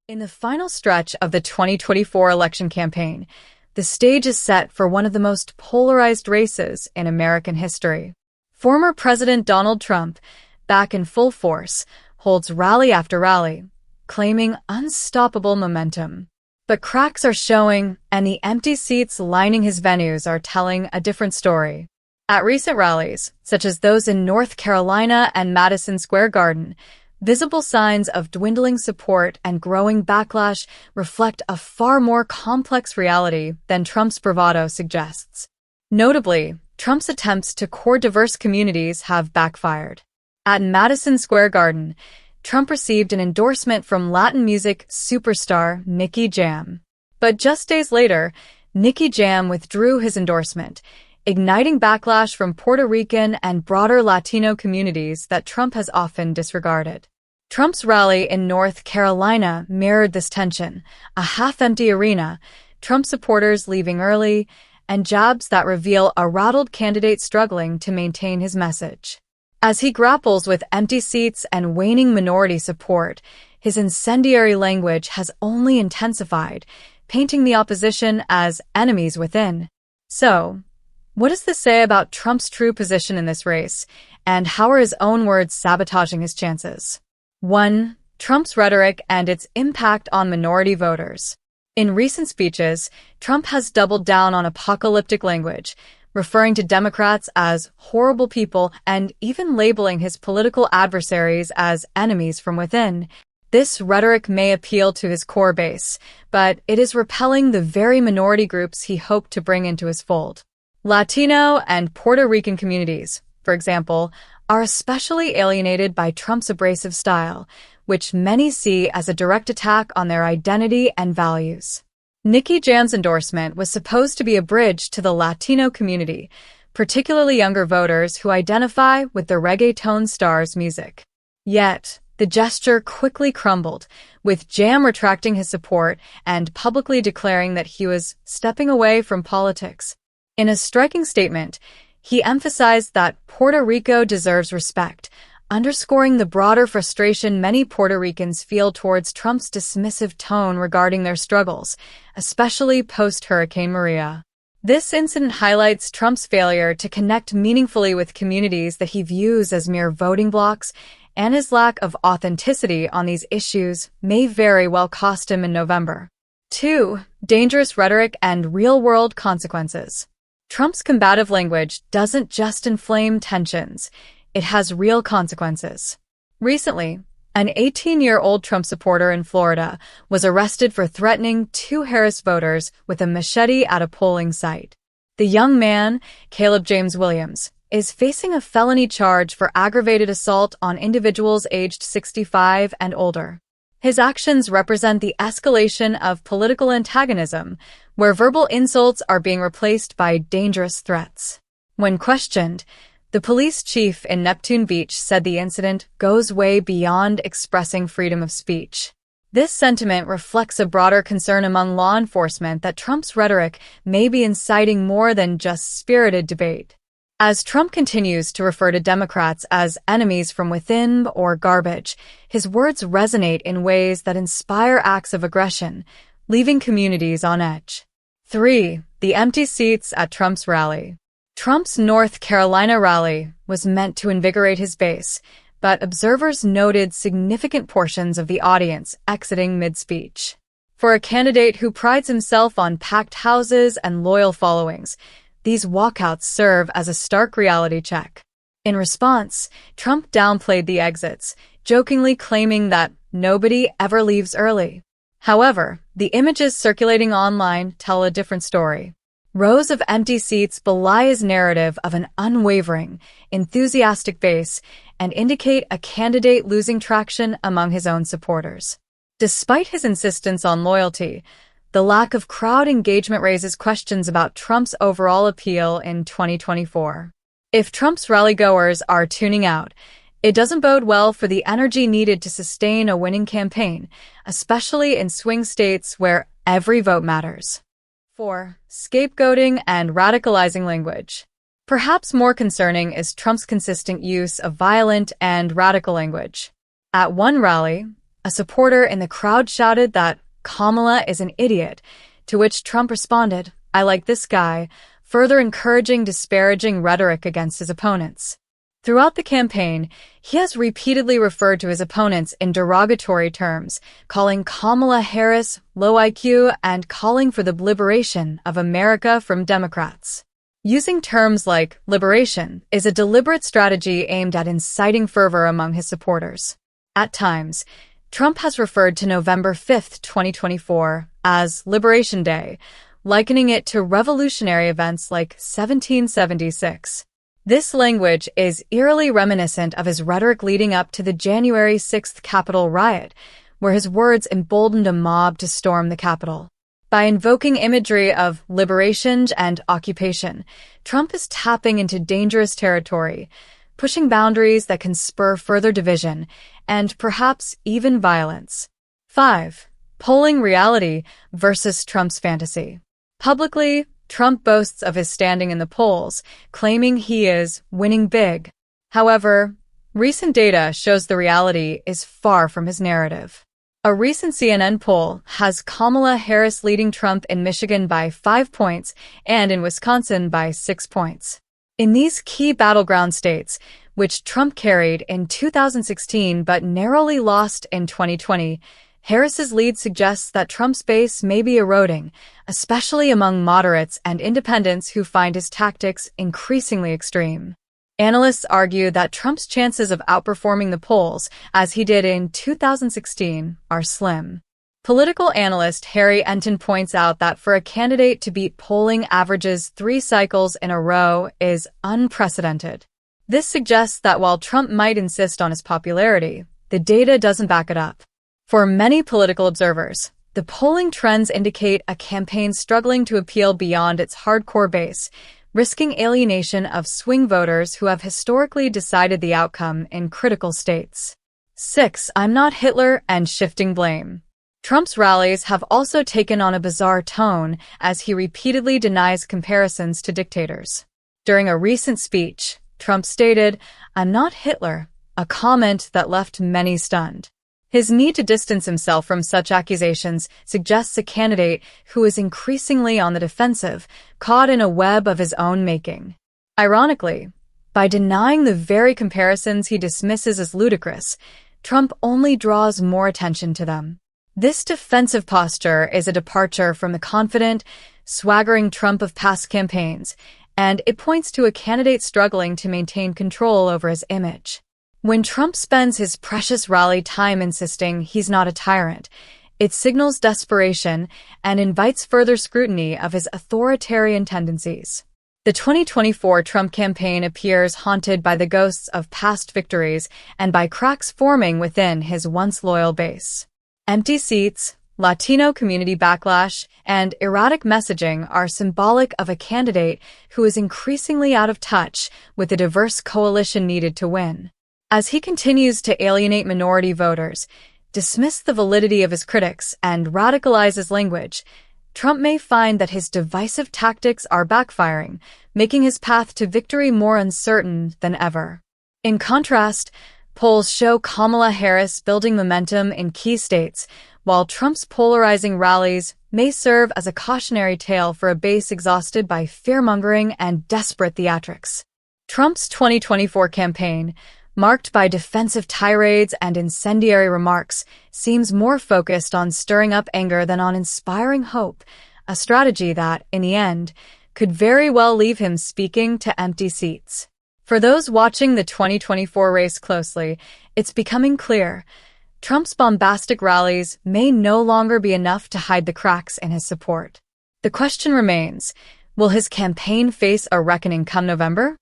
In the final stretch of the 2024 election campaign, the stage is set for one of the most polarized races in American history. Former President Donald Trump, back in full force, holds rally after rally, claiming unstoppable momentum. But cracks are showing, and the empty seats lining his venues are telling a different story. At recent rallies, such as those in North Carolina and Madison Square Garden, visible signs of dwindling support and growing backlash reflect a far more complex reality than Trump's bravado suggests. Notably, Trump's attempts to court diverse communities have backfired. At Madison Square Garden, Trump received an endorsement from Latin music superstar Nicky Jam. But just days later, Nicky Jam withdrew his endorsement, igniting backlash from Puerto Rican and broader Latino communities that Trump has often disregarded. Trump's rally in North Carolina mirrored this tension, a half-empty arena, Trump supporters leaving early, and jabs that reveal a rattled candidate struggling to maintain his message. As he grapples with empty seats and waning minority support, his incendiary language has only intensified, painting the opposition as enemies within. So, what does this say about Trump's true position in this race, and how are his own words sabotaging his chances? 1. Trump's rhetoric and its impact on minority voters. In recent speeches, Trump has doubled down on apocalyptic language, referring to Democrats as horrible people and even labeling his political adversaries as enemies from within. This rhetoric may appeal to his core base, but it is repelling the very minority groups he hoped to bring into his fold. Latino and Puerto Rican communities, for example, are especially alienated by Trump's abrasive style, which many see as a direct attack on their identity and values. Nicky Jam's endorsement was supposed to be a bridge to the Latino community, particularly younger voters who identify with the reggaeton star's music. Yet, the gesture quickly crumbled, with Jam retracting his support and publicly declaring that he was stepping away from politics. In a striking statement, he emphasized that Puerto Rico deserves respect, underscoring the broader frustration many Puerto Ricans feel towards Trump's dismissive tone regarding their struggles, especially post-Hurricane Maria. This incident highlights Trump's failure to connect meaningfully with communities that he views as mere voting blocs, and his lack of authenticity on these issues may very well cost him in November. 2. Dangerous rhetoric and real-world consequences. Trump's combative language doesn't just inflame tensions, it has real consequences. Recently, an 18-year-old Trump supporter in Florida was arrested for threatening two Harris voters with a machete at a polling site. The young man, Caleb James Williams, is facing a felony charge for aggravated assault on individuals aged 65 and older. His actions represent the escalation of political antagonism, where verbal insults are being replaced by dangerous threats. When questioned, the police chief in Neptune Beach said the incident goes way beyond expressing freedom of speech. This sentiment reflects a broader concern among law enforcement that Trump's rhetoric may be inciting more than just spirited debate. As Trump continues to refer to Democrats as enemies from within or garbage, his words resonate in ways that inspire acts of aggression, leaving communities on edge. 3. The empty seats at Trump's rally. Trump's North Carolina rally was meant to invigorate his base, but observers noted significant portions of the audience exiting mid-speech. For a candidate who prides himself on packed houses and loyal followings, these walkouts serve as a stark reality check. In response, Trump downplayed the exits, jokingly claiming that nobody ever leaves early. However, the images circulating online tell a different story. Rows of empty seats belie his narrative of an unwavering, enthusiastic base and indicate a candidate losing traction among his own supporters. Despite his insistence on loyalty, the lack of crowd engagement raises questions about Trump's overall appeal in 2024. If Trump's rally-goers are tuning out, it doesn't bode well for the energy needed to sustain a winning campaign, especially in swing states where every vote matters. 4. Scapegoating and radicalizing language. Perhaps more concerning is Trump's consistent use of violent and radical language. At one rally, A supporter in the crowd shouted that Kamala is an idiot, to which Trump responded, "I like this guy," further encouraging disparaging rhetoric against his opponents. Throughout the campaign, he has repeatedly referred to his opponents in derogatory terms, calling Kamala Harris low IQ and calling for the liberation of America from Democrats. Using terms like liberation is a deliberate strategy aimed at inciting fervor among his supporters. At times, Trump has referred to November 5, 2024, as Liberation Day, likening it to revolutionary events like 1776. This language is eerily reminiscent of his rhetoric leading up to the January 6th Capitol riot, where his words emboldened a mob to storm the Capitol. By invoking imagery of liberation and occupation, Trump is tapping into dangerous territory, pushing boundaries that can spur further division and perhaps even violence. 5. Polling reality versus Trump's fantasy. Publicly, Trump boasts of his standing in the polls, claiming he is winning big. However, recent data shows the reality is far from his narrative. A recent CNN poll has Kamala Harris leading Trump in Michigan by 5 points and in Wisconsin by 6 points. In these key battleground states, which Trump carried in 2016 but narrowly lost in 2020, Harris's lead suggests that Trump's base may be eroding, especially among moderates and independents who find his tactics increasingly extreme. Analysts argue that Trump's chances of outperforming the polls, as he did in 2016, are slim. Political analyst Harry Enton points out that for a candidate to beat polling averages 3 cycles in a row is unprecedented. This suggests that while Trump might insist on his popularity, the data doesn't back it up. For many political observers, the polling trends indicate a campaign struggling to appeal beyond its hardcore base, risking alienation of swing voters who have historically decided the outcome in critical states. 6. I'm not Hitler and shifting blame. Trump's rallies have also taken on a bizarre tone as he repeatedly denies comparisons to dictators. During a recent speech, Trump stated, "I'm not Hitler," a comment that left many stunned. His need to distance himself from such accusations suggests a candidate who is increasingly on the defensive, caught in a web of his own making. Ironically, by denying the very comparisons he dismisses as ludicrous, Trump only draws more attention to them. This defensive posture is a departure from the confident, swaggering Trump of past campaigns, and it points to a candidate struggling to maintain control over his image. When Trump spends his precious rally time insisting he's not a tyrant, it signals desperation and invites further scrutiny of his authoritarian tendencies. The 2024 Trump campaign appears haunted by the ghosts of past victories and by cracks forming within his once loyal base. Empty seats, Latino community backlash, and erratic messaging are symbolic of a candidate who is increasingly out of touch with the diverse coalition needed to win. As he continues to alienate minority voters, dismiss the validity of his critics, and radicalize his language, Trump may find that his divisive tactics are backfiring, making his path to victory more uncertain than ever. In contrast, polls show Kamala Harris building momentum in key states, while Trump's polarizing rallies may serve as a cautionary tale for a base exhausted by fear-mongering and desperate theatrics. Trump's 2024 campaign, marked by defensive tirades and incendiary remarks, seems more focused on stirring up anger than on inspiring hope, a strategy that, in the end, could very well leave him speaking to empty seats. For those watching the 2024 race closely, it's becoming clear Trump's bombastic rallies may no longer be enough to hide the cracks in his support. The question remains, will his campaign face a reckoning come November?